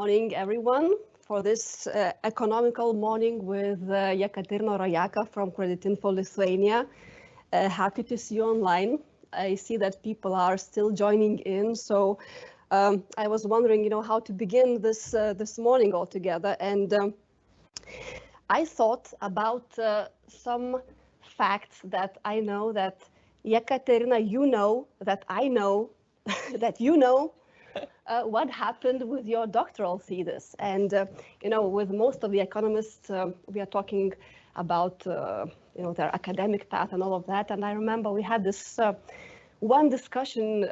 morning, everyone, for this economical morning with Jekaterinos Rojakos from Credit Info Lithuania. Happy to see you online. I see that people are still joining in, so I was wondering, how to begin this morning altogether, and I thought about some facts that I know that Jekaterina, you know, that I know, that you know. What happened with your doctoral thesis? And with most of the economists, we are talking about their academic path and all of that. And I remember we had this one discussion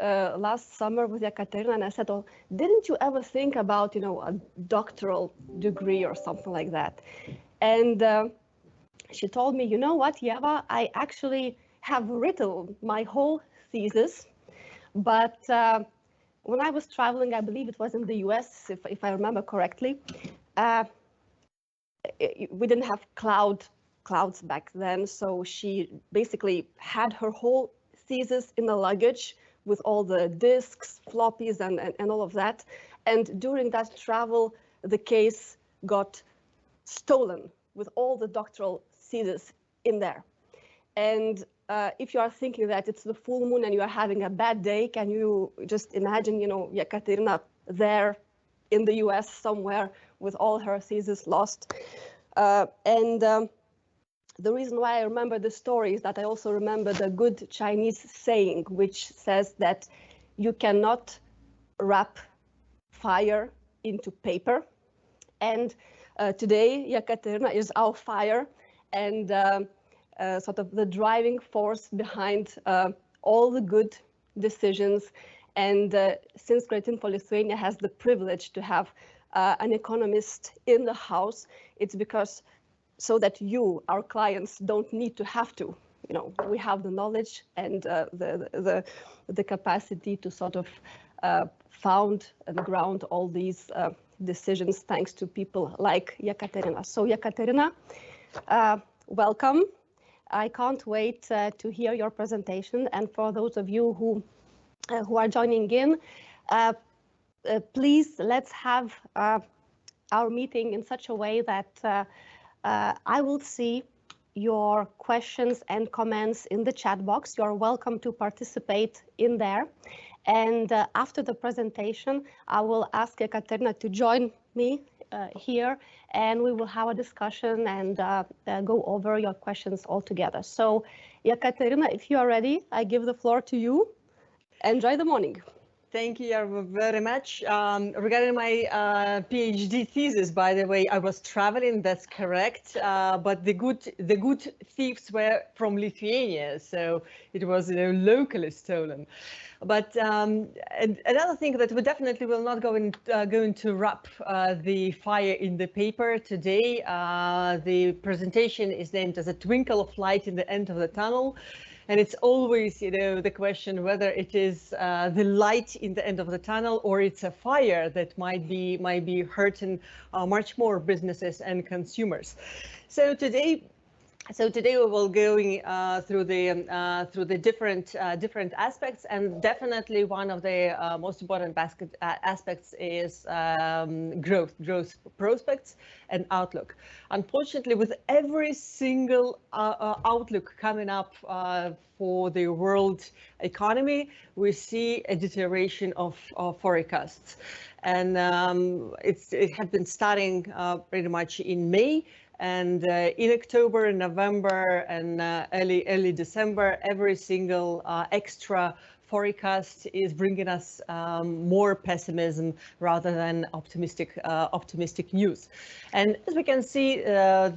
last summer with Jekaterina, and I said, "Oh, didn't you ever think about a doctoral degree or something like that?" And she told me, "You know what, Yeva, I actually have written my whole thesis, but." When I was traveling, I believe it was in the US, if I remember correctly, we didn't have clouds back then. So she basically had her whole thesis in the luggage with all the disks, floppies, and all of that. And during that travel, the case got stolen with all the doctoral thesis in there. And if you are thinking that it's the full moon and you are having a bad day, can you just imagine, Jekaterina there in the US somewhere with all her thesis lost? And the reason why I remember the story is that I also remember the good Chinese saying, which says that you cannot wrap fire into paper. And today, Jekaterina is our fire, and sort of the driving force behind all the good decisions. And since Credit Info Lithuania has the privilege to have an economist in the house, it's because so that you, our clients, don't need to have to. We have the knowledge and the capacity to sort of found and ground all these decisions thanks to people like Jekaterina. So Jekaterina, welcome. I can't wait to hear your presentation. And for those of you who are joining in, please let's have our meeting in such a way that I will see your questions and comments in the chat box. You're welcome to participate in there. And after the presentation, I will ask Jekaterina to join me here, and we will have a discussion and go over your questions all together. So, Jekaterina, if you are ready, I give the floor to you. Enjoy the morning. Thank you very much. Regarding my PhD thesis, by the way, I was traveling. That's correct. But the good thieves were from Lithuania, so it was locally stolen. But another thing that we definitely will not going to wrap the fire in the paper today. The presentation is named as a twinkle of light in the end of the tunnel. And it's always, the question whether it is the light in the end of the tunnel or it's a fire that might be hurting much more businesses and consumers. So today we will going through the different aspects, and definitely one of the most important aspects is growth prospects and outlook. Unfortunately, with every single outlook coming up for the world economy, we see a deterioration of forecasts, and it had been starting pretty much in May. And in October, November, and early December, every single extra forecast is bringing us more pessimism rather than optimistic news. And as we can see,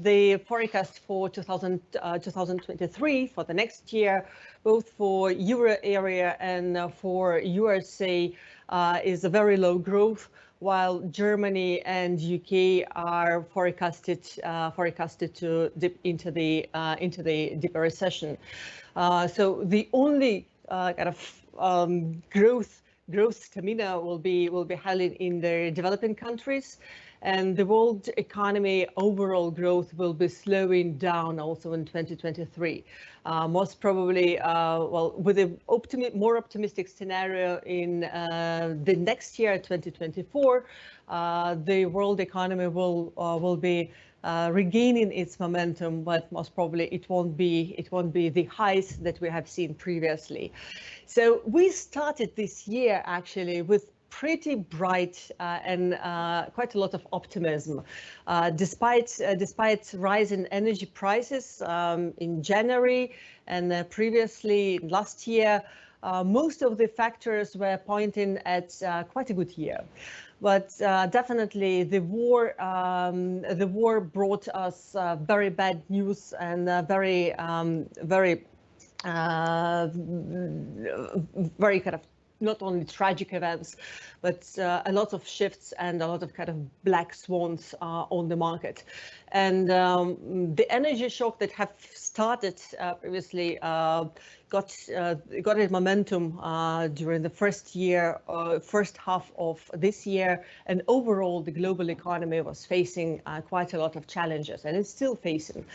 the forecast for 2023 for the next year, both for Euro area and for USA, is a very low growth, while Germany and UK are forecasted to dip into the deeper recession. So the only kind of growth growth stamina will be held in the developing countries, and the world economy overall growth will be slowing down also in 2023. Most probably, well, with a more optimistic scenario in the next year, 2024, the world economy will be regaining its momentum, but most probably it won't be the highs that we have seen previously. So we started this year actually with pretty bright and quite a lot of optimism, despite rise in energy prices in January and previously last year. Most of the factors were pointing at quite a good year, but definitely the war brought us very bad news and very kind of not only tragic events, but a lot of shifts and a lot of kind of black swans on the market. And the energy shock that have started previously got its momentum during the first half of this year, and overall the global economy was facing quite a lot of challenges, and it's still facing.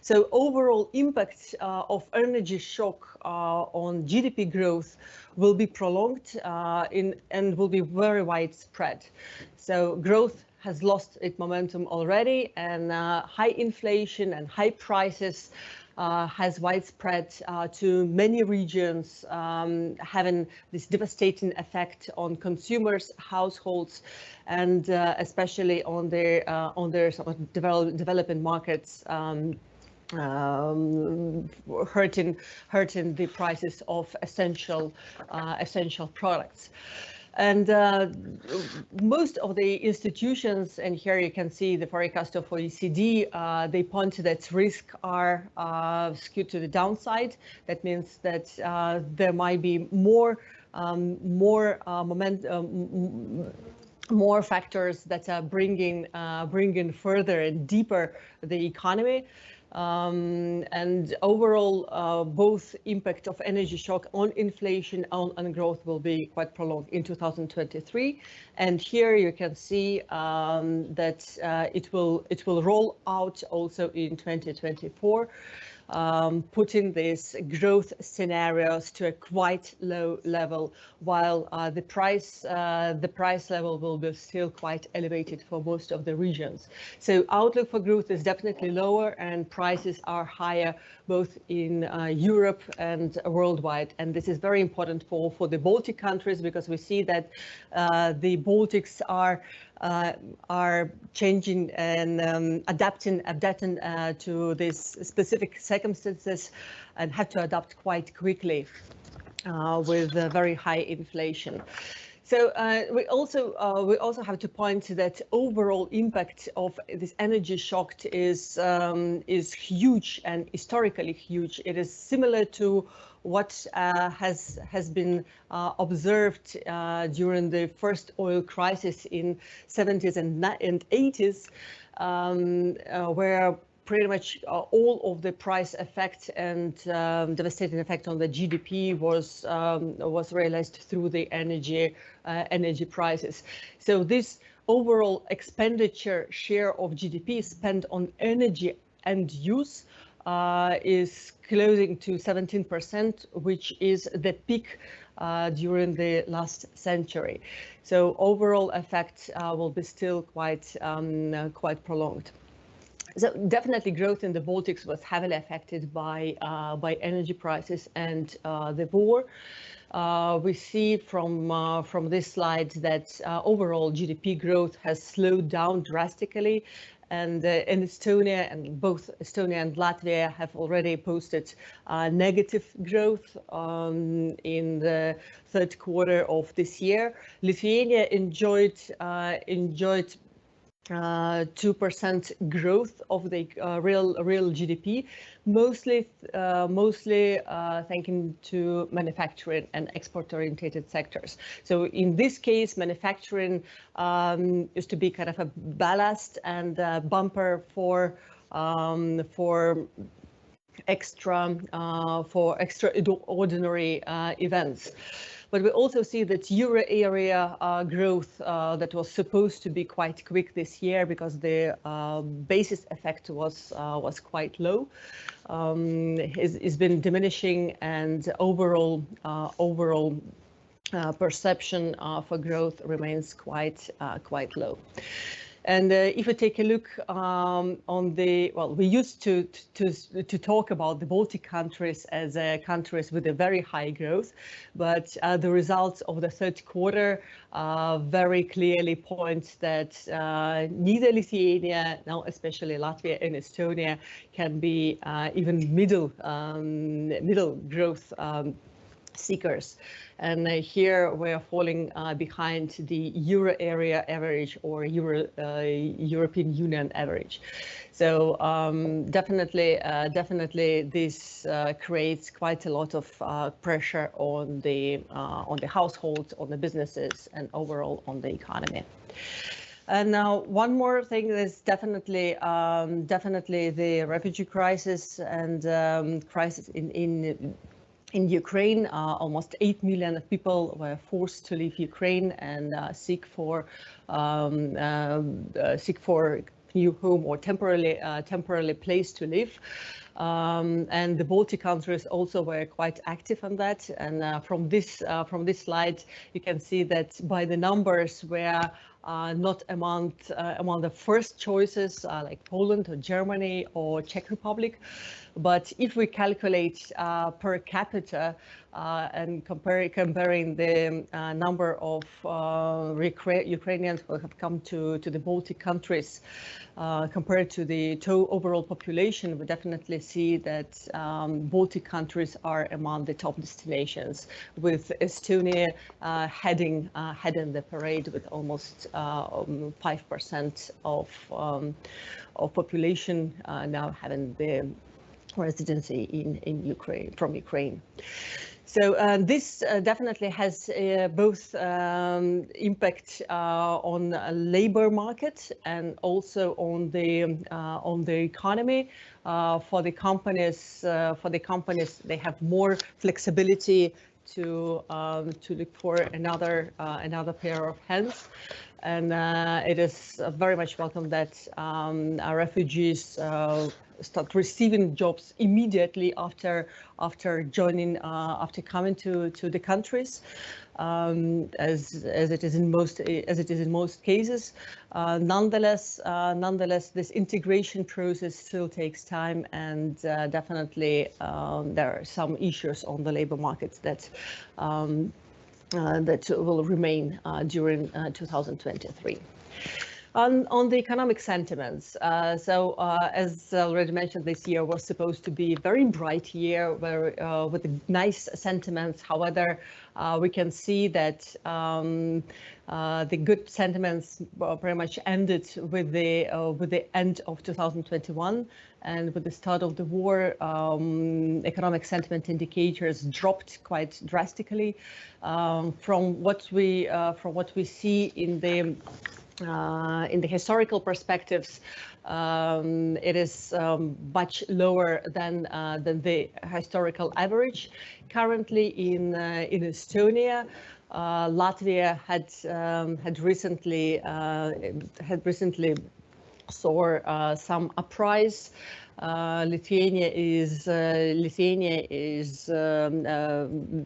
So overall impact of energy shock on GDP growth will be prolonged and will be very widespread. So growth has lost its momentum already, and high inflation and high prices has widespread to many regions, having this devastating effect on consumers, households, and especially on their sort of developing markets, hurting the prices of essential products. And most of the institutions, and here you can see the forecast of OECD, they point that risks are skewed to the downside. That means that there might be more factors that are bringing further and deeper the economy. And overall, both impact of energy shock on inflation and growth will be quite prolonged in 2023. And here you can see that it will roll out also in 2024. Putting these growth scenarios to a quite low level, while the price level will be still quite elevated for most of the regions. So outlook for growth is definitely lower, and prices are higher both in Europe and worldwide. And this is very important for the Baltic countries, because we see that the Baltics are changing and adapting to these specific circumstances, and have to adapt quite quickly with very high inflation. So we also have to point to that overall impact of this energy shock is huge and historically huge. It is similar to what has been observed during the first oil crisis in 70s and 80s, where pretty much all of the price effect and devastating effect on the GDP was realized through the energy prices. So this overall expenditure share of GDP spent on energy and use is closing to 17%, which is the peak during the last century. So overall effect will be still quite prolonged. So definitely growth in the Baltics was heavily affected by energy prices and the war. We see from this slide that overall GDP growth has slowed down drastically, and in Estonia, and both Estonia and Latvia have already posted negative growth in the third quarter of this year. Lithuania enjoyed 2% growth of the real GDP, mostly thanking to manufacturing and export-oriented sectors. So in this case, manufacturing used to be kind of a ballast and bumper for extraordinary events. But we also see that euro area growth that was supposed to be quite quick this year because the basis effect was quite low, has been diminishing, and overall perception for growth remains quite low. And if we take a look on the, well, we used to talk about the Baltic countries as countries with a very high growth, but the results of the third quarter very clearly point that neither Lithuania, now especially Latvia and Estonia, can be even middle growth seekers. And here we are falling behind the euro area average or European Union average. So definitely this creates quite a lot of pressure on the households, on the businesses, and overall on the economy. And now one more thing is definitely the refugee crisis and crisis in Ukraine. Almost 8 million people were forced to leave Ukraine and seek for new home or temporarily place to live. And the Baltic countries also were quite active on that. And from this slide, you can see that by the numbers were not among the first choices like Poland or Germany or Czech Republic. But if we calculate per capita and comparing the number of Ukrainians who have come to the Baltic countries compared to the overall population, we definitely see that Baltic countries are among the top destinations, with Estonia heading the parade with almost 5% of population now having the residency in Ukraine, from Ukraine. So this definitely has both impact on labor market and also on the economy. For the companies, they have more flexibility to look for another pair of hands. And it is very much welcome that our refugees start receiving jobs immediately after coming to the countries, as it is in most cases. Nonetheless, this integration process still takes time, and definitely there are some issues on the labor markets that will remain during 2023. On the economic sentiments, as already mentioned, this year was supposed to be a very bright year with nice sentiments. However, we can see that the good sentiments pretty much ended with the end of 2021, and with the start of the war, economic sentiment indicators dropped quite drastically. From what we see in the historical perspectives, it is much lower than the historical average. Currently in Estonia, Latvia had recently saw some uprise. Lithuania is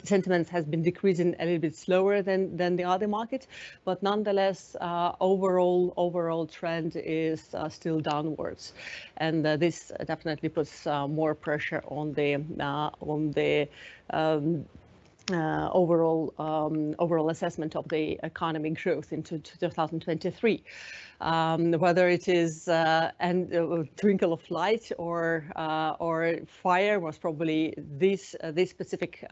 sentiment has been decreasing a little bit slower than the other market, but nonetheless, overall trend is still downwards, and this definitely puts more pressure on the overall assessment of the economic growth into 2023. Whether it is a twinkle of light or fire, most probably this specific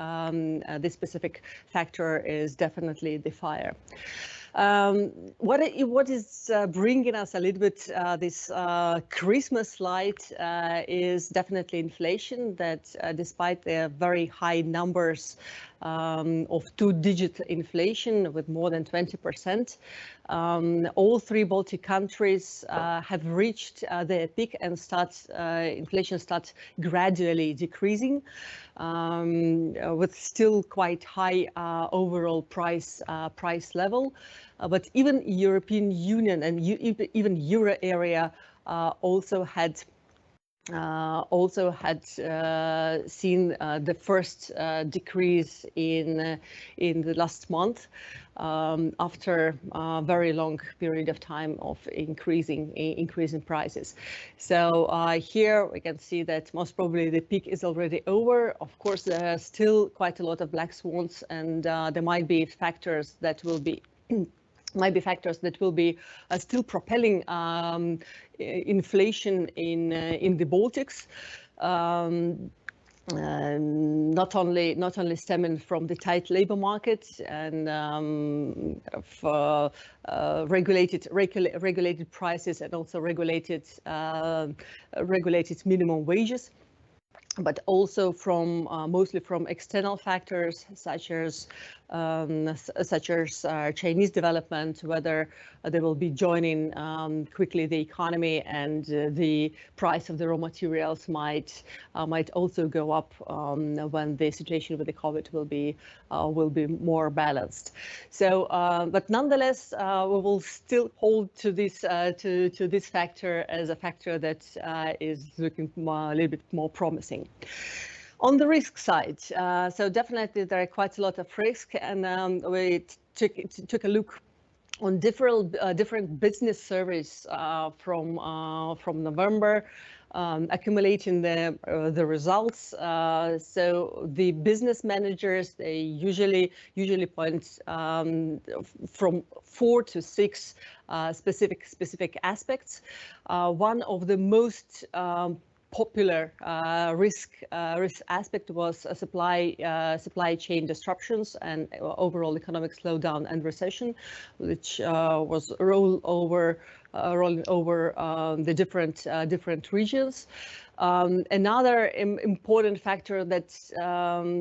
factor is definitely the fire. What is bringing us a little bit this Christmas light is definitely inflation, that despite the very high numbers of two-digit inflation with more than 20%. All three Baltic countries have reached their peak, and inflation starts gradually decreasing, with still quite high overall price level. But even European Union and even Euro area also had seen the first decrease in the last month, after a very long period of time of increasing prices. So here we can see that most probably the peak is already over. Of course, there are still quite a lot of black swans, and there might be factors that will be still propelling inflation in the Baltics. Not only stemming from the tight labor market and regulated prices, and also regulated minimum wages, but also from mostly from external factors such as Chinese development, whether they will be joining quickly the economy, and the price of the raw materials might also go up when the situation with the COVID will be more balanced. So, but nonetheless, we will still hold to this factor as a factor that is looking a little bit more promising. On the risk side, so definitely there are quite a lot of risk, and we took a look on different business surveys from November, accumulating the results. So the business managers, they usually point from 4 to 6 specific aspects. One of the most popular risk aspect was supply chain disruptions and overall economic slowdown and recession, which was rolling over the different regions. Another important factor that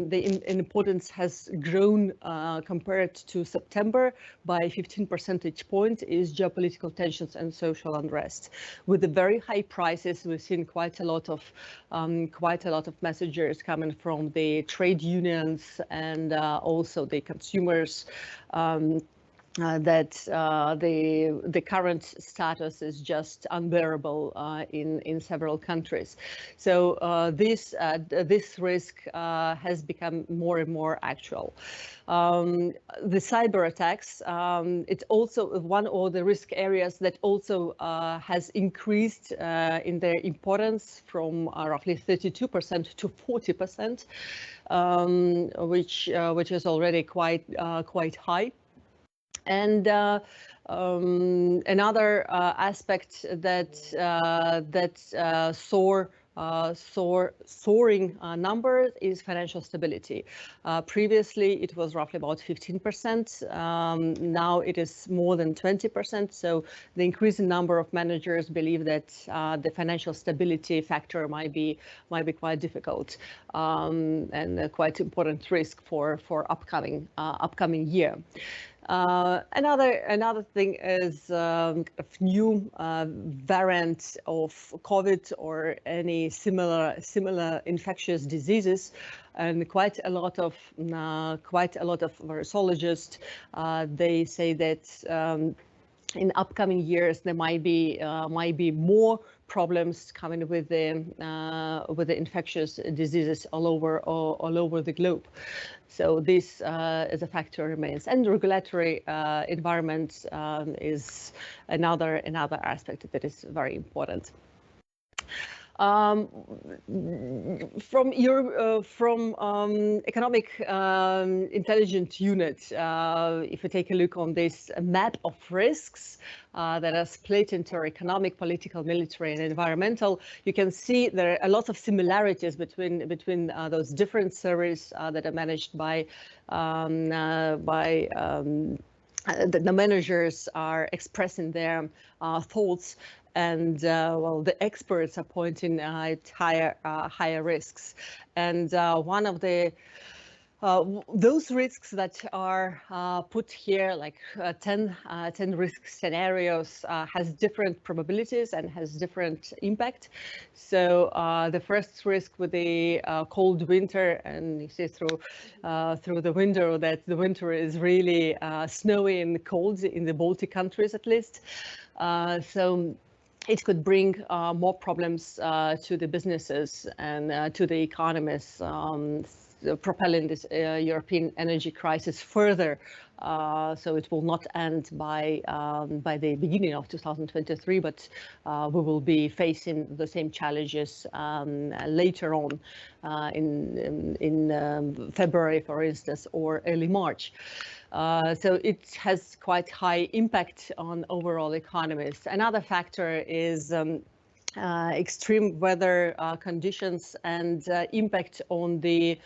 the importance has grown compared to September by 15 percentage points is geopolitical tensions and social unrest. With the very high prices, we've seen quite a lot of messages coming from the trade unions and also the consumers. That the current status is just unbearable in several countries. So this risk has become more and more actual. The cyber attacks, it's also one of the risk areas that also has increased in their importance from roughly 32% to 40%, which is already quite high. And another aspect that soaring numbers is financial stability. Previously, it was roughly about 15%. Now it is more than 20%. So the increasing number of managers believe that the financial stability factor might be quite difficult and a quite important risk for upcoming year. Another thing is a new variant of COVID or any similar infectious diseases, and quite a lot of virologists they say that in upcoming years there might be more problems coming with the infectious diseases all over the globe. So this as a factor remains, and regulatory environment is another aspect that is very important. From economic intelligence unit, if you take a look on this map of risks that are split into economic, political, military, and environmental, you can see there are a lot of similarities between those different surveys that are managed by the managers are expressing their thoughts, and the experts are pointing at higher risks. And one of the those risks that are put here, like 10 risk scenarios, has different probabilities and has different impact. So the first risk with the cold winter, and you see through the window that the winter is really snowy and cold in the Baltic countries at least. So it could bring more problems to the businesses and to the economies, propelling this European energy crisis further. So it will not end by the beginning of 2023, but we will be facing the same challenges later on in February, for instance, or early March. So it has quite high impact on overall economies. Another factor is extreme weather conditions and impact on the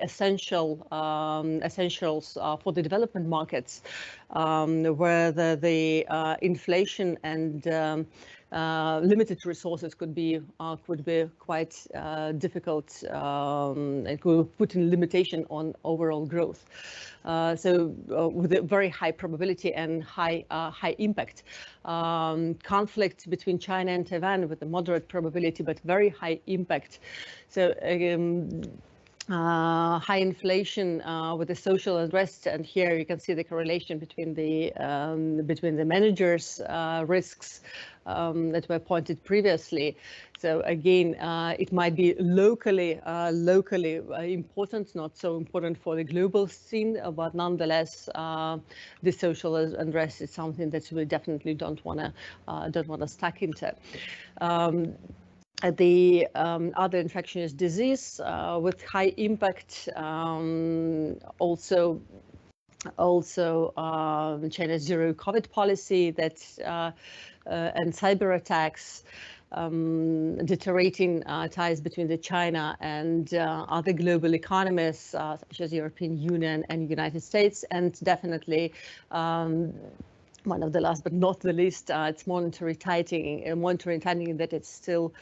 essentials for the development markets, where the inflation and limited resources could be quite difficult. It could put in limitation on overall growth. So with a very high probability and high impact. Conflict between China and Taiwan with a moderate probability but very high impact. So high inflation with the social unrest, and here you can see the correlation between the managers' risks that were pointed previously. So again, it might be locally important, not so important for the global scene, but nonetheless, the social unrest is something that we definitely don't want to stuck into. The other infectious disease with high impact, also China's zero COVID policy and cyber attacks, deteriorating ties between the China and other global economies, such as the European Union and United States, and definitely one of the last but not the least, it's monetary tightening that it's still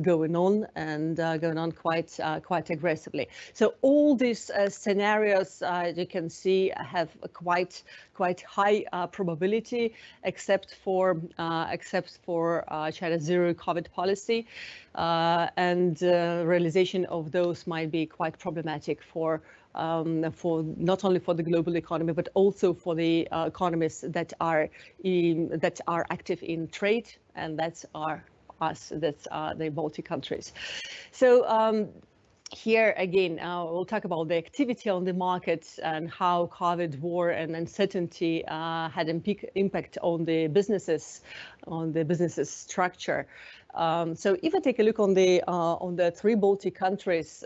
going on and going on quite aggressively. So all these scenarios, you can see, have a quite high probability, except for China's zero COVID policy, and realization of those might be quite problematic for not only for the global economy but also for the economies that are active in trade, and that's the Baltic countries. So here again, we'll talk about the activity on the markets and how COVID, war, and uncertainty had impact on the businesses structure. So if I take a look on the three Baltic countries,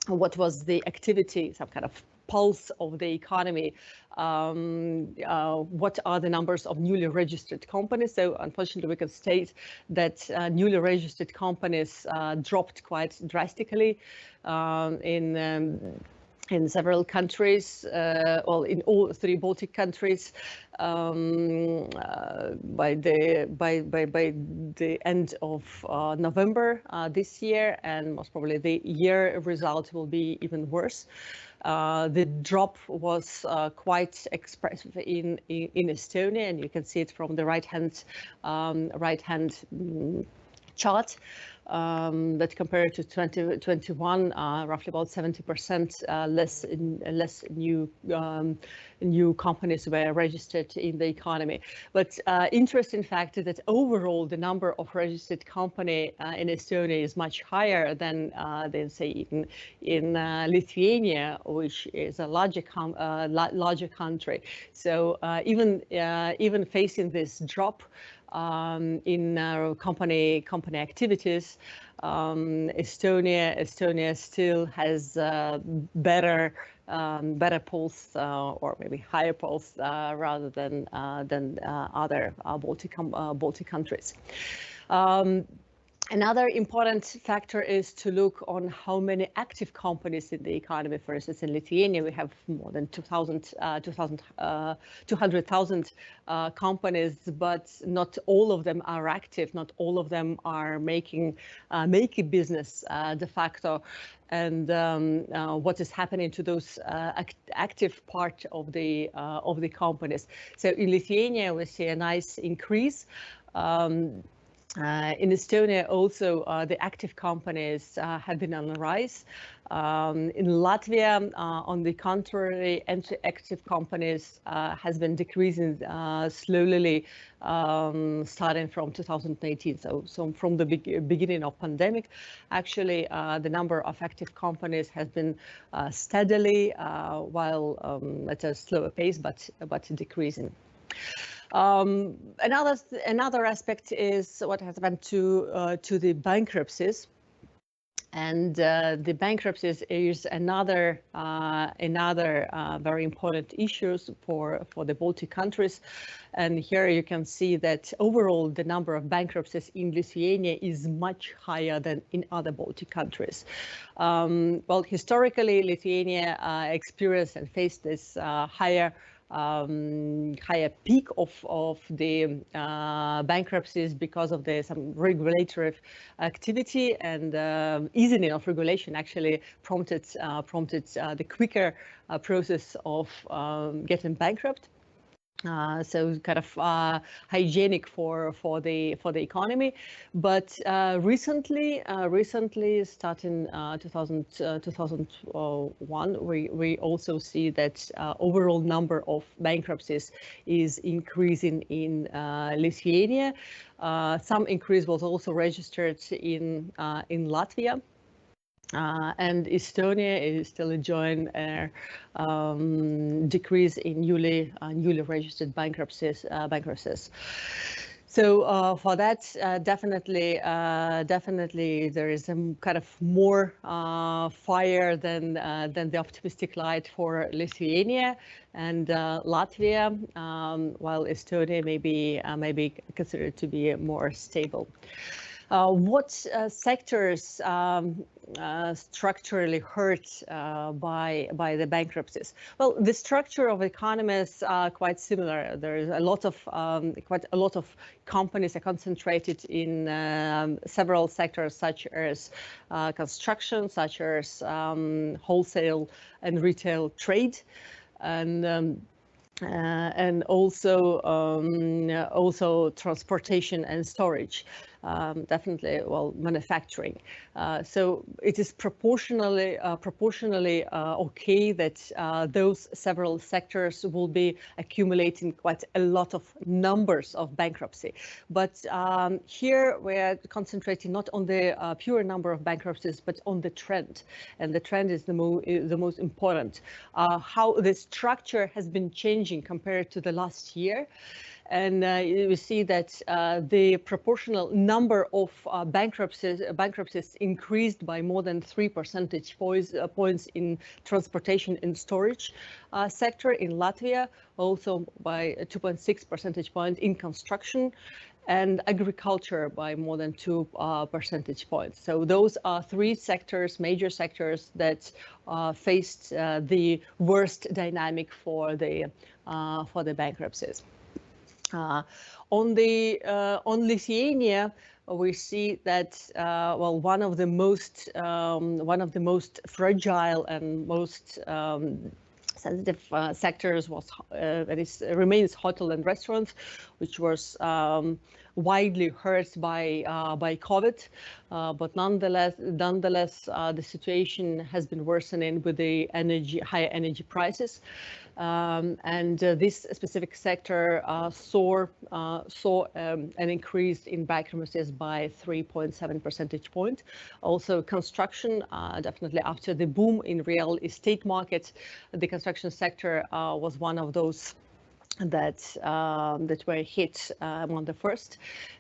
what was the activity, some kind of pulse of the economy? What are the numbers of newly registered companies? So unfortunately, we can state that newly registered companies dropped quite drastically in several countries, well, in all three Baltic countries, by the end of November this year, and most probably the year result will be even worse. The drop was quite expressive in Estonia, and you can see it from the right hand chart. That compared to 2021, roughly about 70% less new companies were registered in the economy. But interesting fact is that overall the number of registered company in Estonia is much higher than say in Lithuania, which is a larger country. So even facing this drop in company activities, Estonia still has better pulse, or maybe higher pulse, rather than other Baltic countries. Another important factor is to look on how many active companies in the economy. For instance, in Lithuania, we have more than 200,000 companies, but not all of them are active. Not all of them are making business de facto. And what is happening to those active part of the companies. So in Lithuania, we see a nice increase. In Estonia, also, the active companies have been on the rise. In Latvia, on the contrary, active companies has been decreasing slowly, starting from 2018. So from the beginning of pandemic, actually, the number of active companies has been steadily, while at a slower pace, but decreasing. Another aspect is what has happened to the bankruptcies, and the bankruptcies is another very important issue for the Baltic countries. And here you can see that overall the number of bankruptcies in Lithuania is much higher than in other Baltic countries. Well, historically, Lithuania experienced and faced this higher peak of the bankruptcies because of some regulatory activity, and easing of regulation actually prompted the quicker process of getting bankrupt. So kind of hygienic for the economy, but recently starting 2001, we also see that overall number of bankruptcies is increasing in Lithuania. Some increase was also registered in Latvia. And Estonia is still enjoying a decrease in newly registered bankruptcies. So for that, definitely there is some kind of more fire than the optimistic light for Lithuania and Latvia, while Estonia may be considered to be more stable. What sectors structurally hurt by the bankruptcies? Well, the structure of economies are quite similar. There is quite a lot of companies are concentrated in several sectors, such as construction, such as wholesale and retail trade, and also transportation and storage. Definitely, well, manufacturing. So it is proportionally okay that those several sectors will be accumulating quite a lot of numbers of bankruptcy. But here we're concentrating not on the pure number of bankruptcies, but on the trend. And the trend is the most important. How the structure has been changing compared to the last year. And we see that the proportional number of bankruptcies increased by more than 3 percentage points in transportation and storage sector in Latvia, also by 2.6 percentage points in construction, and agriculture by more than 2 percentage points. So those are three sectors, major sectors, that faced the worst dynamic for the bankruptcies. On Lithuania, we see that well, one of the most fragile and most sensitive sectors remains hotel and restaurants, which was widely hurt by COVID, but nonetheless, the situation has been worsening with the higher energy prices, and this specific sector saw an increase in bankruptcies by 3.7 percentage points. Also, construction, definitely after the boom in real estate market, the construction sector was one of those that were hit among the first,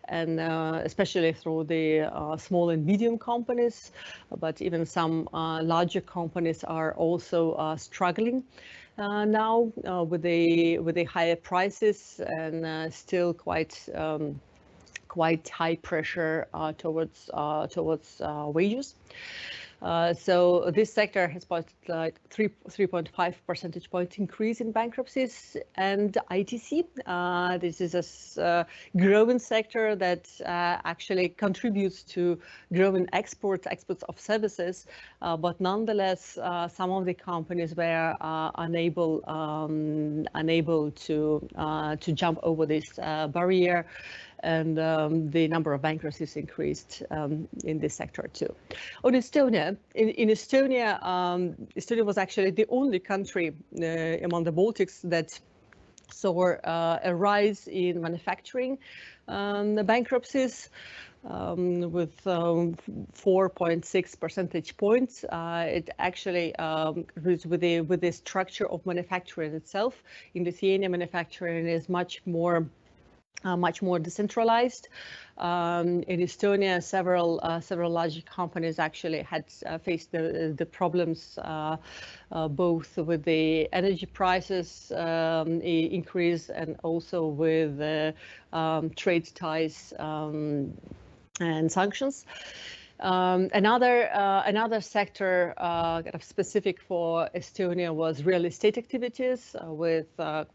and especially through the small and medium companies, but even some larger companies are also struggling now with the higher prices, and still quite quite high pressure towards wages. So this sector has posted like 3.5 percentage point increase in bankruptcies, and ITC. This is a growing sector that actually contributes to growing exports of services, but nonetheless, some of the companies were unable to jump over this barrier, and the number of bankruptcies increased in this sector too. On Estonia, in Estonia, Estonia was actually the only country among the Baltics that saw a rise in manufacturing bankruptcies with 4.6 percentage points. It actually with the structure of manufacturing itself. In Lithuania, manufacturing is much more decentralized. In Estonia, several large companies actually had faced the problems both with the energy prices increase and also with trade ties and sanctions. Another sector kind of specific for Estonia was real estate activities with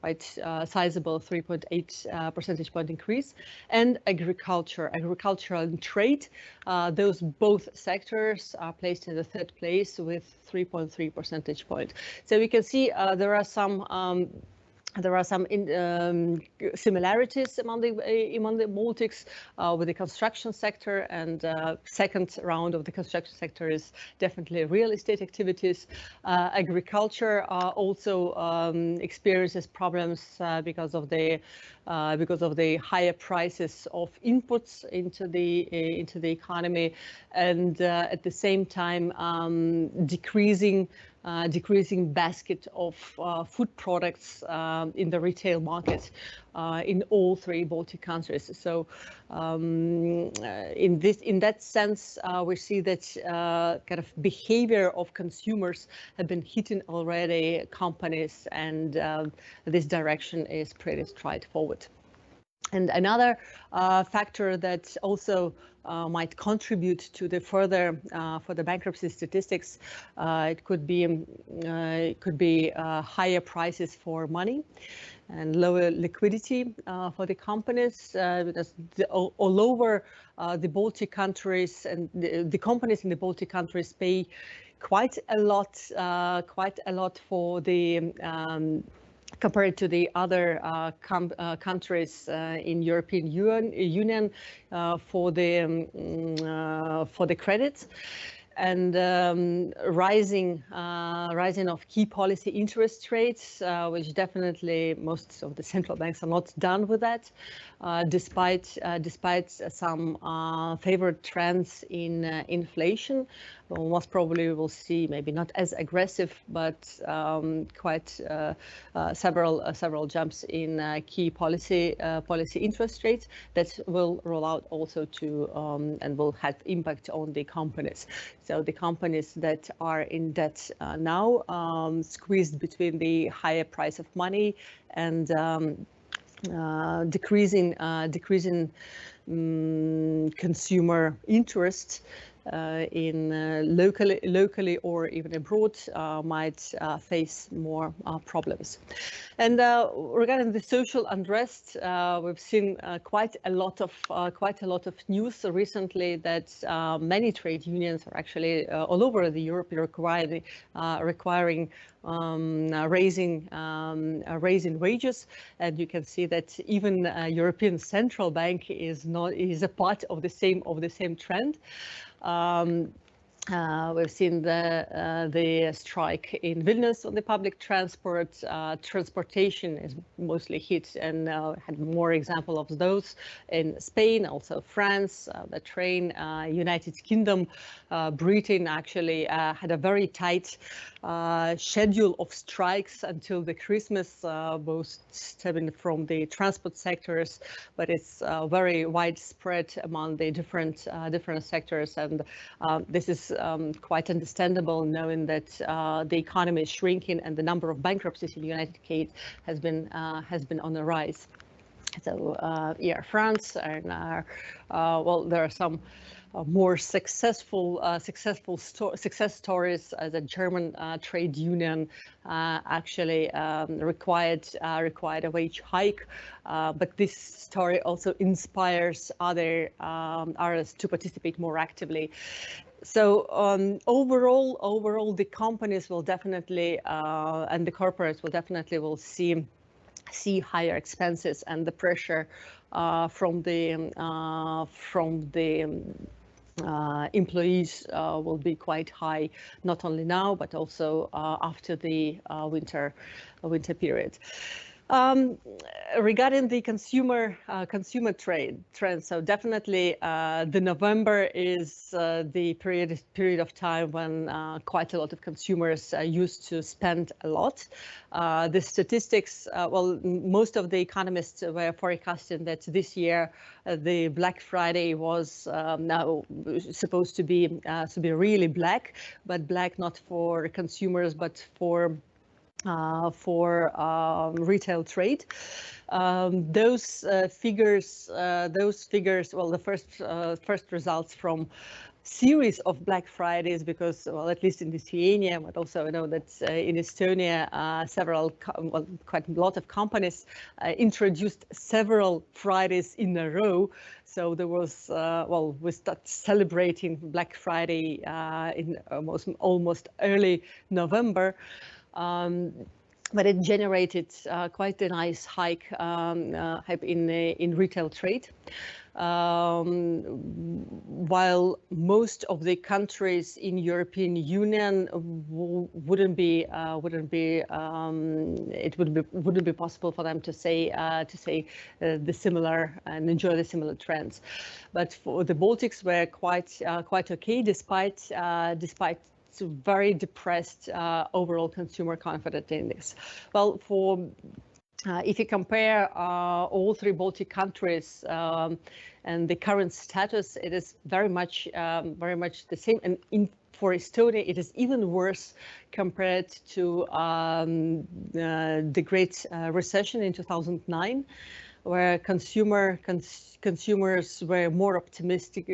quite sizable 3.8 percentage point increase, and agriculture and trade. Those both sectors are placed in the third place with 3.3 percentage point. So we can see there are some similarities among the Baltics with the construction sector, and second round of the construction sector is definitely real estate activities. Agriculture also experiences problems because of the higher prices of inputs into the economy, and at the same time decreasing basket of food products in the retail market in all three Baltic countries. So in that sense, we see that kind of behavior of consumers have been hitting already companies, and this direction is pretty straightforward. And another factor that also might contribute to the further bankruptcy statistics, it could be higher prices for money and lower liquidity for the companies, because all over the Baltic countries, and the companies in the Baltic countries pay quite a lot for the compared to the other countries in European Union for the credits, and rising of key policy interest rates, which definitely most of the central banks are not done with that, despite some favored trends in inflation. Most probably we will see maybe not as aggressive, but quite several jumps in key policy interest rates that will roll out also to and will have impact on the companies. So the companies that are in debt now, squeezed between the higher price of money and decreasing consumer interest in locally or even abroad, might face more problems. And regarding the social unrest, we've seen quite a lot of news recently that many trade unions are actually all over the Europe requiring raising wages, and you can see that even European Central Bank is a part of the same trend. We've seen the strike in Vilnius on the public transport. Transportation is mostly hit, and had more example of those in Spain, also France, the train, United Kingdom, Britain actually had a very tight schedule of strikes until the Christmas, both stemming from the transport sectors, but it's very widespread among the different sectors, and this is quite understandable, knowing that the economy is shrinking and the number of bankruptcies in the United States has been on the rise. So yeah, France and well, there are some more successful success stories. The German trade union actually required a wage hike, but this story also inspires others to participate more actively. So overall, the companies will definitely and the corporates will see higher expenses, and the pressure from the employees will be quite high, not only now but also after the winter period. Regarding the consumer trends, so definitely the November is the period of time when quite a lot of consumers used to spend a lot. The statistics, well, most of the economists were forecasting that this year the Black Friday was now supposed to be really black, but black not for consumers but for retail trade. Those figures, well, the first results from series of Black Fridays, because, well, at least in Lithuania, but also I know that in Estonia, quite a lot of companies introduced several Fridays in a row. So there was, well, we start celebrating Black Friday in almost early November. But it generated quite a nice hike in retail trade. While most of the countries in European Union wouldn't be possible for them to say the similar and enjoy the similar trends. But for the Baltics were quite okay, despite very depressed overall consumer confidence index. Well, if you compare all three Baltic countries and the current status, it is very much the same. And for Estonia, it is even worse compared to the Great Recession in 2009, where consumers were more optimistic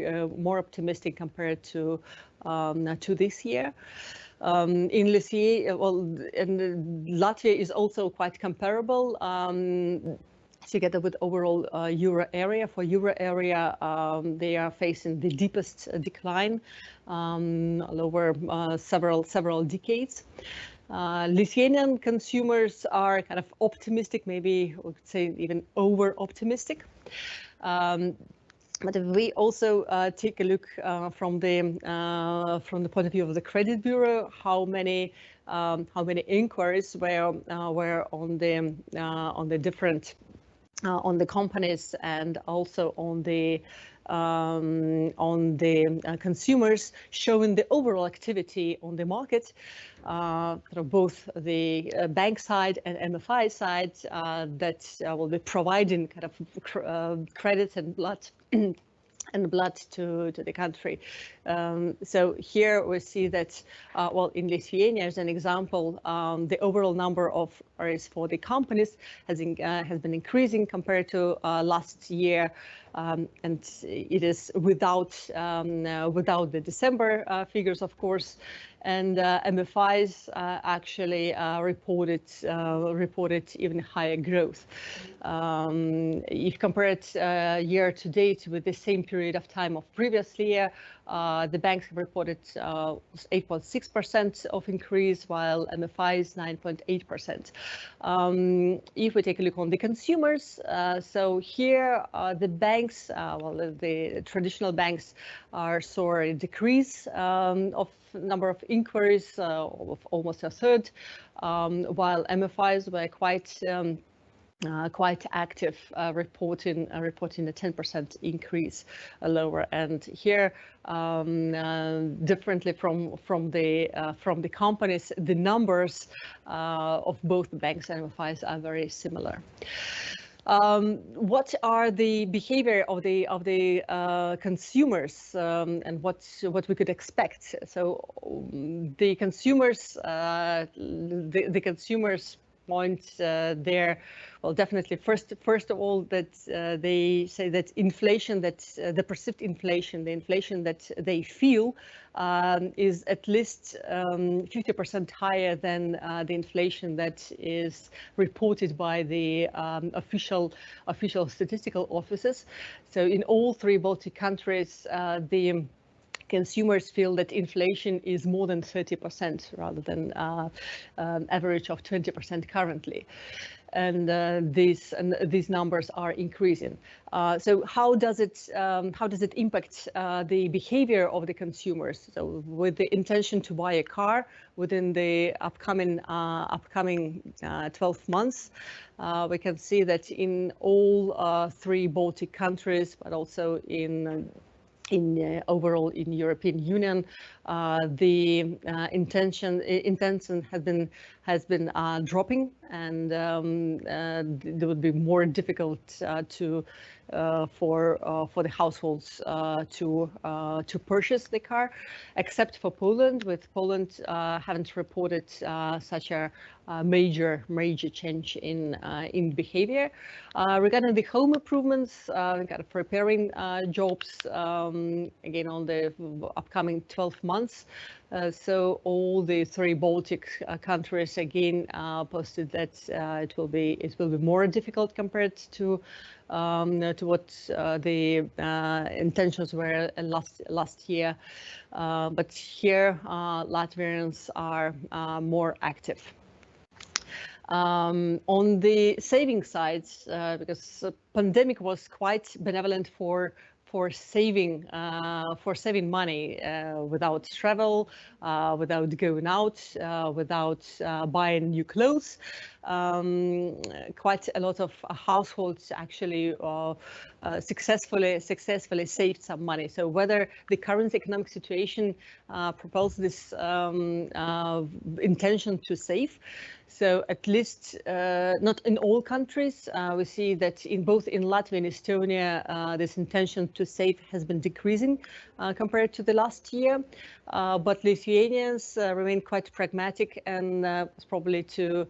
compared to this year. In Lithuania, well, and Latvia is also quite comparable. Together with overall euro area. For euro area, they are facing the deepest decline over several decades. Lithuanian consumers are kind of optimistic, maybe we could say even over-optimistic. But if we also take a look from the point of view of the credit bureau, how many inquiries were on the different on the companies and also on the consumers, showing the overall activity on the market, both the bank side and MFI side, that will be providing kind of credit and blood to the country. So here we see that, well, in Lithuania, as an example, the overall number of areas for the companies has been increasing compared to last year, and it is without the December figures, of course. And MFIs actually reported even higher growth. If you compare it year to date with the same period of time of previous year, the banks have reported 8.6% of increase, while MFIs 9.8%. If we take a look on the consumers, so here the banks, well, the traditional banks saw a decrease of number of inquiries of almost a third, while MFIs were quite active, reporting a 10% increase lower. And here, differently from the companies, the numbers of both banks and MFIs are very similar. What are the behavior of the consumers, and what we could expect? So the consumers point there. Well, definitely. First of all, that they say that inflation, that the perceived inflation, the inflation that they feel, is at least 50% higher than the inflation that is reported by the official statistical offices. So in all three Baltic countries, the consumers feel that inflation is more than 30% rather than average of 20% currently. And these numbers are increasing. So how does it impact the behavior of the consumers? So with the intention to buy a car within the upcoming 12 months, we can see that in all three Baltic countries, but also in overall in European Union, the intention has been dropping, and it would be more difficult for the households to purchase the car, except for Poland. With Poland haven't reported such a major change in behavior. Regarding the home improvements, kind of preparing jobs again on the upcoming 12 months. So all the three Baltic countries again posted that it will be more difficult compared to what the intentions were last year. But here Latvians are more active. On the saving side, because the pandemic was quite benevolent for saving money without travel, without going out, without buying new clothes. Quite a lot of households actually successfully saved some money. So whether the current economic situation propels this intention to save, so at least not in all countries, we see that both in Latvia and Estonia, this intention to save has been decreasing compared to the last year. But Lithuanians remain quite pragmatic, and probably to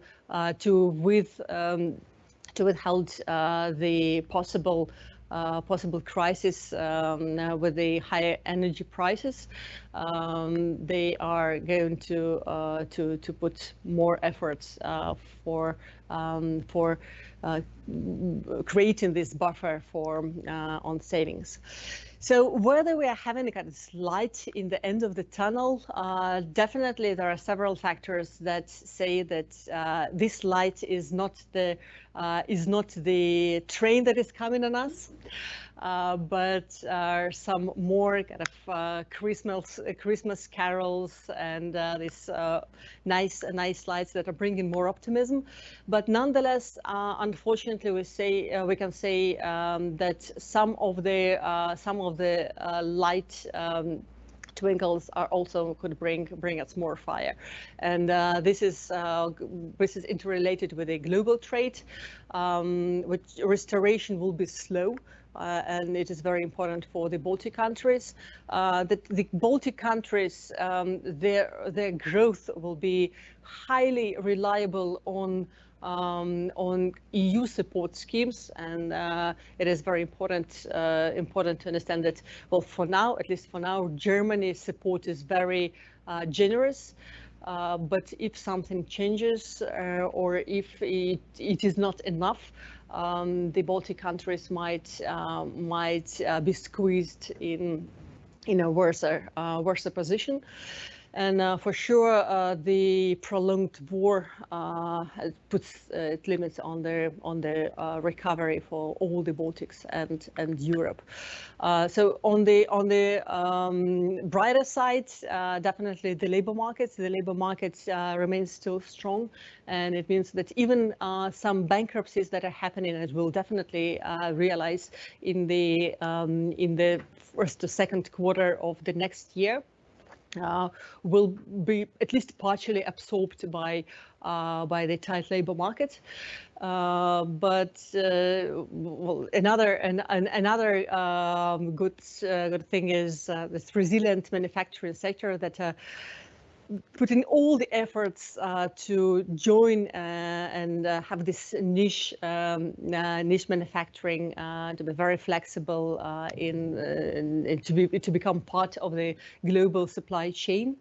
withhold the possible crisis with the higher energy prices. They are going to put more efforts for creating this buffer on savings. So whether we are having a kind of light in the end of the tunnel, definitely there are several factors that say that this light is not the train that is coming on us, but some more kind of Christmas carols and these nice lights that are bringing more optimism. But nonetheless, unfortunately, we can say that some of the light twinkles are also could bring us more fire, and this is interrelated with a global trade, which restoration will be slow. And it is very important for the Baltic countries. The Baltic countries, their growth will be highly reliable on EU support schemes, and it is very important to understand that, well, for now, at least for now, Germany's support is very generous. But if something changes or if it is not enough, the Baltic countries might be squeezed in a worse position. And for sure, the prolonged war puts limits on the recovery for all the Baltics and Europe. So on the brighter side, definitely the labor market. The labor market remains still strong, and it means that even some bankruptcies that are happening, it will definitely realize in the first to second quarter of the next year. Will be at least partially absorbed by the tight labor market. But well, another good thing is this resilient manufacturing sector that put in all the efforts to join and have this niche manufacturing, to be very flexible to become part of the global supply chain.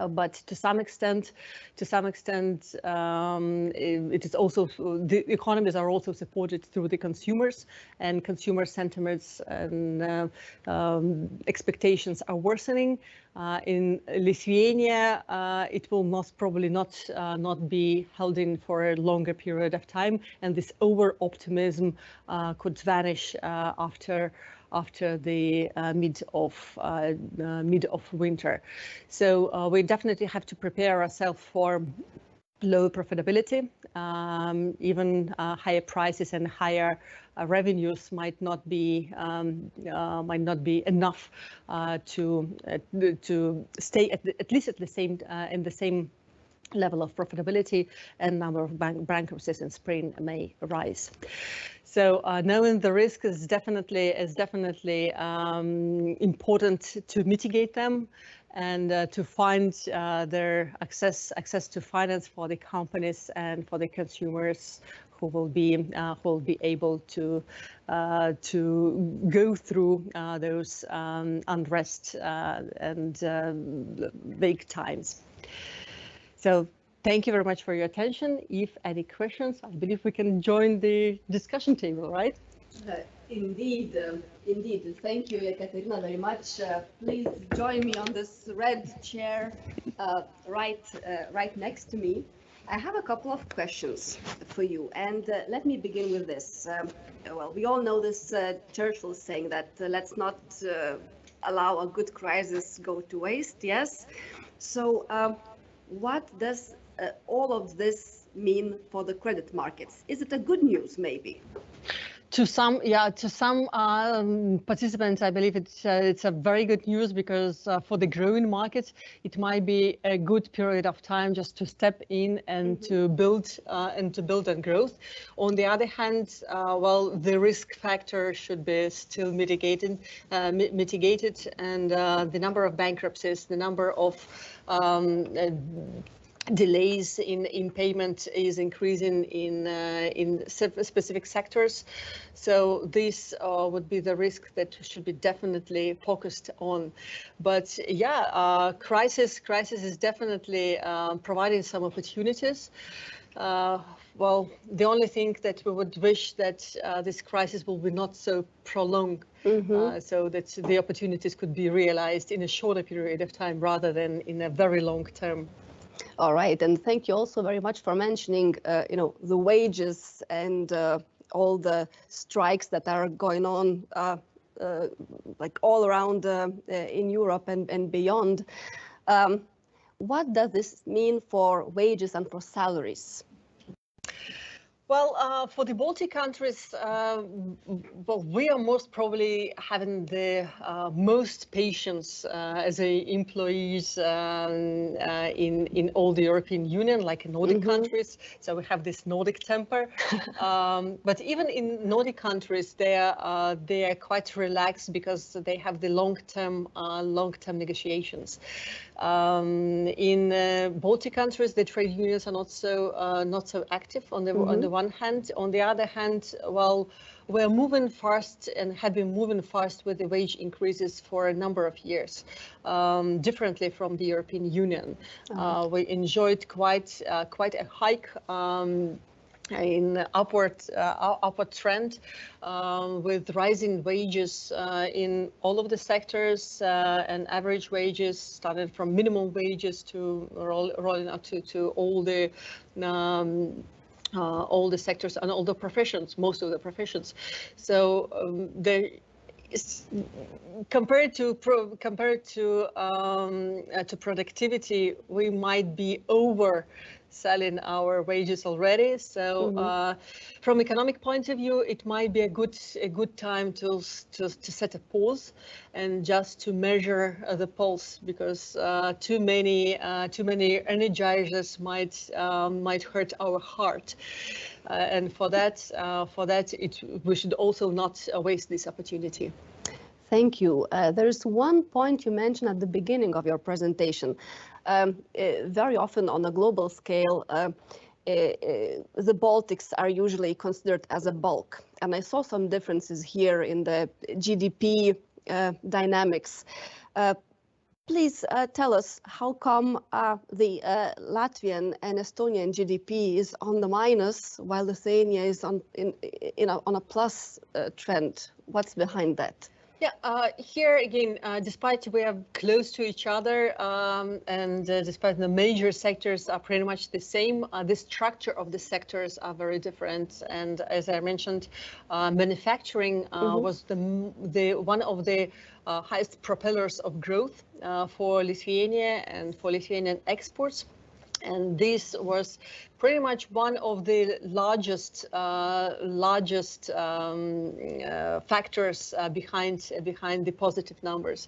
But to some extent, it is also, the economies are also supported through the consumers, and consumer sentiments and expectations are worsening. In Lithuania, it will most probably not be held in for a longer period of time, and this over-optimism could vanish after the mid of winter. So we definitely have to prepare ourselves for low profitability. Even higher prices and higher revenues might not be enough to stay at least at the same in the same level of profitability, and number of bankruptcies in spring may rise. So knowing the risk is definitely important to mitigate them, and to find their access to finance for the companies and for the consumers who will be able to go through those unrest and vague times. So thank you very much for your attention. If any questions, I believe we can join the discussion table, right? Indeed. Thank you, Jekaterina, very much. Please join me on this red chair right next to me. I have a couple of questions for you, and let me begin with this. Well, we all know this Churchill saying that let's not allow a good crisis go to waste, yes? So what does all of this mean for the credit markets? Is it a good news, maybe? To some participants, I believe it's a very good news, because for the growing market, it might be a good period of time just to step in and to build on growth. On the other hand, well, the risk factor should be still mitigated, and the number of bankruptcies, the number of delays in payment is increasing in specific sectors. So this would be the risk that should be definitely focused on. But yeah, crisis is definitely providing some opportunities. Well, the only thing that we would wish that this crisis will be not so prolonged, so that the opportunities could be realized in a shorter period of time rather than in a very long term. All right, and thank you also very much for mentioning, the wages and all the strikes that are going on, like all around in Europe and beyond. What does this mean for wages and for salaries? Well, for the Baltic countries, well, we are most probably having the most patience as employees in all the European Union, like in Nordic countries. So we have this Nordic temper. But even in Nordic countries, they are quite relaxed, because they have the long-term negotiations. In Baltic countries, the trade unions are not so active on the one hand. On the other hand, well, we're moving fast and have been moving fast with the wage increases for a number of years, differently from the European Union. We enjoyed quite a hike in upward trend, with rising wages in all of the sectors, and average wages started from minimum wages to rolling up to all the sectors and all the professions, most of the professions. So there is, compared to productivity, we might be overselling our wages already. So from economic point of view, it might be a good time to set a pause and just to measure the pulse, because too many energizers might hurt our heart, and for that we should also not waste this opportunity. Thank you. There's one point you mentioned at the beginning of your presentation. Very often on a global scale, the Baltics are usually considered as a bulk. And I saw some differences here in the GDP dynamics. Please tell us how come the Latvian and Estonian GDP is on the minus while Lithuania is on a plus trend. What's behind that? Yeah, here again, despite we are close to each other and despite the major sectors are pretty much the same, the structure of the sectors are very different. And as I mentioned, manufacturing was the one of the highest propellers of growth for Lithuania and for Lithuanian exports. And this was pretty much one of the largest factors behind the positive numbers.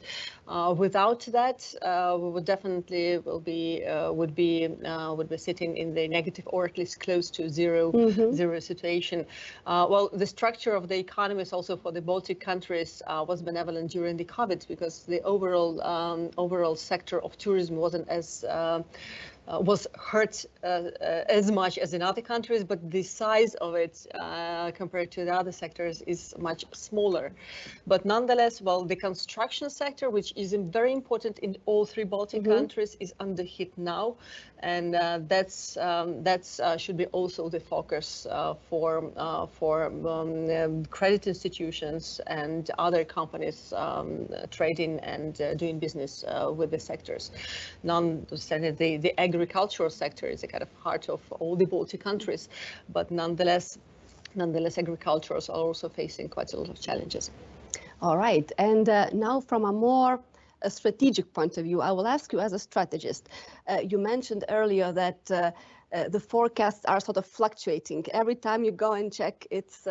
Without that, we would definitely would be sitting in the negative or at least close to zero situation. Well, the structure of the economies also for the Baltic countries was benevolent during the COVID because the overall sector of tourism wasn't as was hurt as much as in other countries, but the size of it compared to the other sectors is much smaller. But nonetheless, well, the construction sector, which is very important in all three Baltic countries, is under hit now, and that's should be also the focus for credit institutions and other companies trading and doing business with the sectors. Nonetheless, the agricultural sector is a kind of heart of all the Baltic countries, but nonetheless, agriculturals are also facing quite a lot of challenges. All right, and now from a more strategic point of view, I will ask you as a strategist. You mentioned earlier that the forecasts are sort of fluctuating. Every time you go and check, it's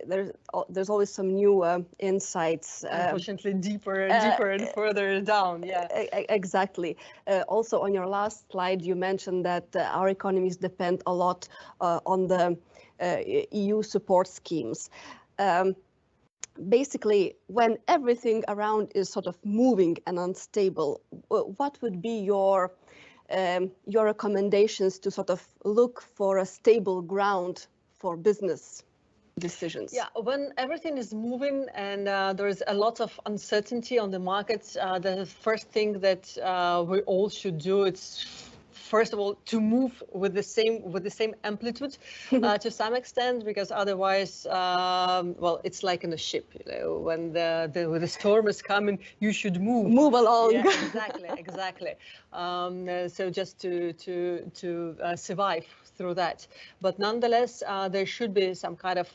there's always some new insights. Unfortunately, deeper and further down. Yeah, exactly. Also, on your last slide, you mentioned that our economies depend a lot on the EU support schemes. Basically, when everything around is sort of moving and unstable, what would be your recommendations to sort of look for a stable ground for business decisions? Yeah, when everything is moving and there is a lot of uncertainty on the markets, the first thing that we all should do is, first of all, to move with the same amplitude to some extent, because otherwise, well, it's like in a ship. You know, when the storm is coming, you should move along. Yeah, exactly. So just to survive through that, but nonetheless, there should be some kind of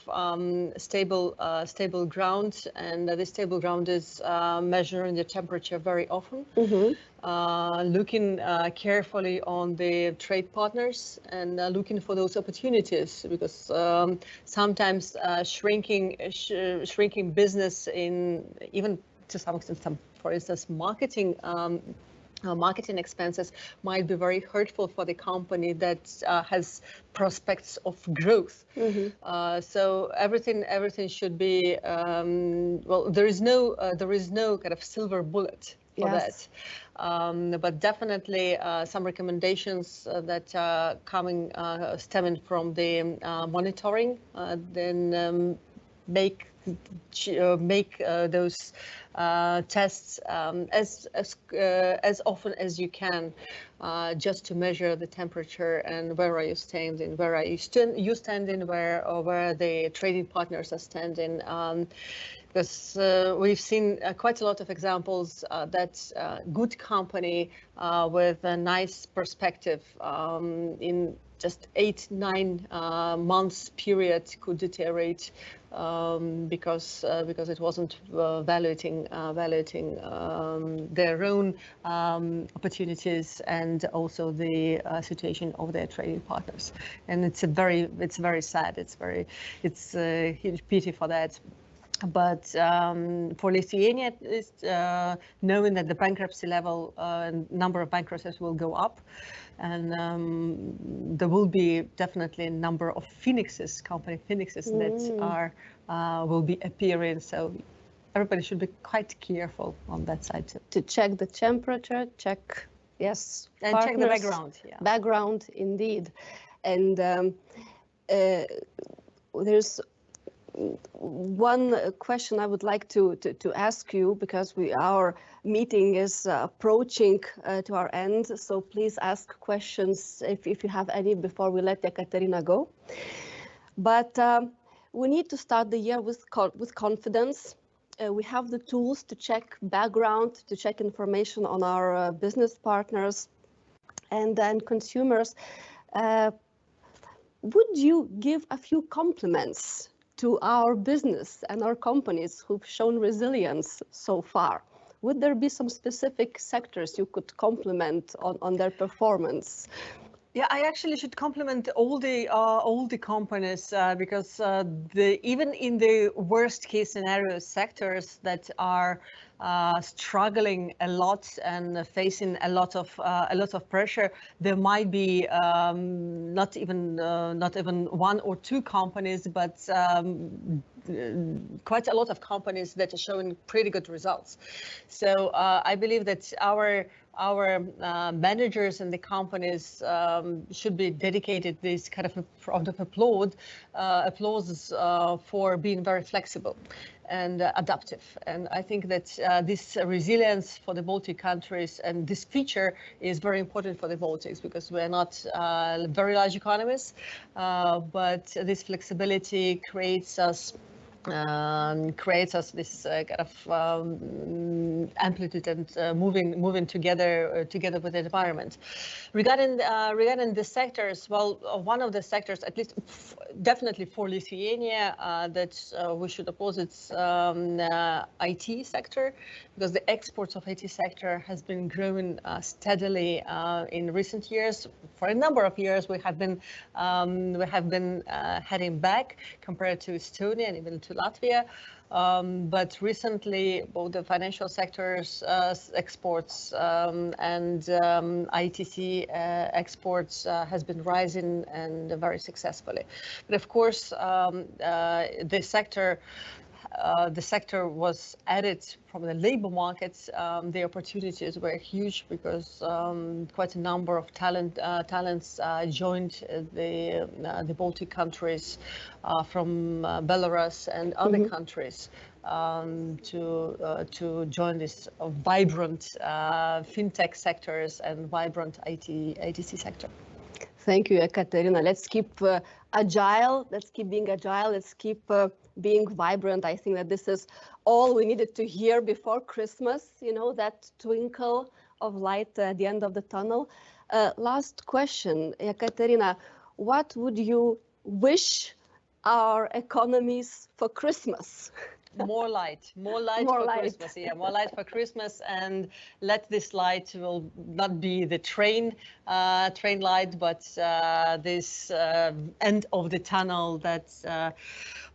stable ground, and this stable ground is measuring the temperature very often. Looking carefully on the trade partners and looking for those opportunities, because sometimes shrinking business in even to some extent, for instance, marketing expenses might be very hurtful for the company that has prospects of growth. So everything should be well. There is no kind of silver bullet for that. But definitely some recommendations that are stemming from the monitoring, then make those tests as often as you can, just to measure the temperature and where are you standing, where the trading partners are standing. Because we've seen quite a lot of examples that good company with a nice perspective in just 8-9 months period could deteriorate because it wasn't evaluating their own opportunities and also the situation of their trading partners. And it's very sad. It's a huge pity for that. But for Lithuania, it's knowing that the bankruptcy level, number of bankruptcies will go up, and there will be definitely a number of company phoenixes that will be appearing. So everybody should be quite careful on that side too. To check the temperature, check, yes, And partners, check the background. Yeah. Background, indeed. And there's one question I would like to ask you, because our meeting is approaching to our end. So please ask questions if you have any before we let Jekaterina go. But we need to start the year with confidence. We have the tools to check background, to check information on our business partners and then consumers. Would you give a few compliments to our business and our companies who've shown resilience so far? Would there be some specific sectors you could compliment on their performance? Yeah, I actually should compliment all the companies because even in the worst case scenario sectors that are struggling a lot and facing a lot of pressure, there might be not even one or two companies, but quite a lot of companies that are showing pretty good results. So I believe that our managers and the companies should be dedicated this kind of applause for being very flexible and adaptive. And I think that this resilience for the Baltic countries and this feature is very important for the Baltics, because we're not very large economies, but this flexibility creates us this kind of amplitude and moving together with the environment. Regarding the sectors, well, one of the sectors, at least definitely for Lithuania, that we should oppose, it's IT sector, because the exports of IT sector has been growing steadily in recent years. For a number of years, we have been heading back compared to Estonia and even to Latvia. But recently, both the financial sectors exports and ITC exports has been rising and very successfully. But of course, the sector was added from the labor markets. The opportunities were huge because quite a number of talents joined the Baltic countries from Belarus and other countries to join this vibrant fintech sectors and vibrant ITC sector. Thank you, Jekaterina. Let's keep agile. Let's keep being agile. Let's keep being vibrant. I think that this is all we needed to hear before Christmas, you know, that twinkle of light at the end of the tunnel. Last question, Jekaterina, what would you wish our economies for Christmas? More light for Christmas. Yeah, more light for Christmas, and let this light will not be the train light, but this end of the tunnel that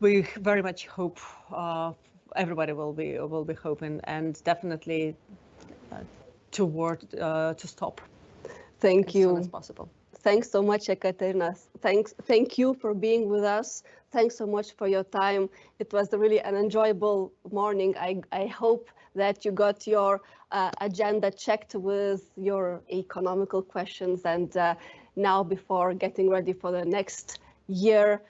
we very much hope everybody will be hoping, and definitely to stop. Thank you. As soon as possible. Thanks so much, Jekaterina. Thank you for being with us. Thanks so much for your time. It was really an enjoyable morning. I hope that you got your agenda checked with your economical questions, and now before getting ready for the next year,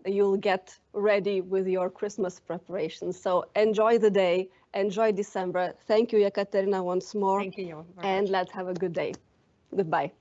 you'll get ready with your Christmas preparations. So enjoy the day, enjoy December. Thank you, Jekaterina, once more. Thank you. And let's have a good day. Goodbye.